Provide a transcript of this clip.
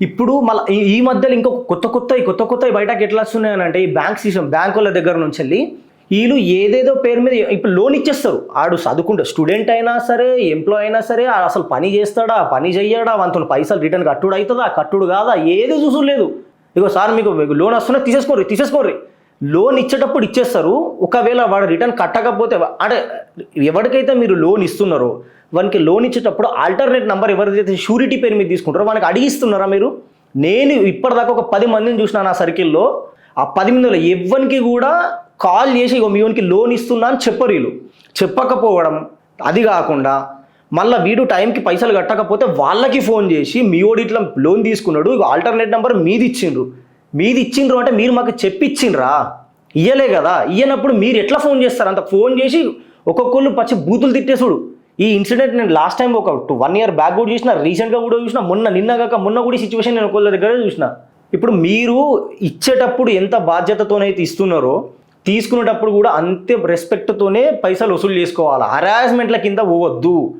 ఇప్పుడు మళ్ళీ ఈ మధ్యలో ఇంకో కొత్త బయటకు ఎట్లా వస్తున్నాయనంటే ఈ బ్యాంక్ సిస్టమ్ బ్యాంకుల దగ్గర నుంచి వెళ్ళి వీళ్ళు ఏదేదో పేరు మీద ఇప్పుడు లోన్ ఇచ్చేస్తారు. ఆడు చదువుకుంటే స్టూడెంట్ అయినా సరే, ఎంప్లాయ్ అయినా సరే, అసలు పని చేస్తాడా, పని చెయ్యడా, వంతున్న పైసలు రిటర్న్ కట్టుడు అవుతుందా, కట్టుడు కాదా, ఏది చూసులేదు. ఇగో సార్ మీకు లోన్ వస్తున్నా తీసేసుకోర్రి. లోన్ ఇచ్చేటప్పుడు ఇచ్చేస్తారు. ఒకవేళ వాడు రిటర్న్ కట్టకపోతే అంటే ఎవరికైతే మీరు లోన్ ఇస్తున్నారో వానికి లోన్ ఇచ్చేటప్పుడు ఆల్టర్నేట్ నెంబర్ ఎవరైతే షూరిటీ పేరు మీద తీసుకుంటారో వానికి అడిగిస్తున్నారా మీరు? నేను ఇప్పటిదాకా ఒక 10 మందిని చూసిన నా సర్కిల్లో. ఆ 10 మందిలో ఎవరికి కూడా కాల్ చేసి ఇగో మీ వానికి లోన్ ఇస్తున్నా అని చెప్పరు. వీళ్ళు చెప్పకపోవడం, అది కాకుండా మళ్ళీ వీడు టైంకి పైసలు కట్టకపోతే వాళ్ళకి ఫోన్ చేసి మీ వాడు ఇట్లా లోన్ తీసుకున్నాడు, ఇక ఆల్టర్నేట్ నెంబర్ మీది ఇచ్చిండ్రు అంటే మీరు మాకు చెప్పిచ్చిండ్రా? ఇయ్యలే కదా. ఇయ్యనప్పుడు మీరు ఎట్లా ఫోన్ చేస్తారు? అంత ఫోన్ చేసి ఒక్కొక్కళ్ళు పచ్చి బూతులు తిట్టేసుడు. ఈ ఇన్సిడెంట్ నేను లాస్ట్ టైం ఒక 1 year బ్యాక్ కూడా చూసిన, రీసెంట్గా కూడా చూసిన, మొన్న కూడా ఈ సిచ్యువేషన్ నేను ఒకళ్ళ దగ్గర చూసిన. ఇప్పుడు మీరు ఇచ్చేటప్పుడు ఎంత బాధ్యతతోనైతే ఇస్తున్నారో తీసుకునేటప్పుడు కూడా అంతే రెస్పెక్ట్తోనే పైసలు వసూలు చేసుకోవాలి. హరాస్మెంట్ల కింద పోవద్దు.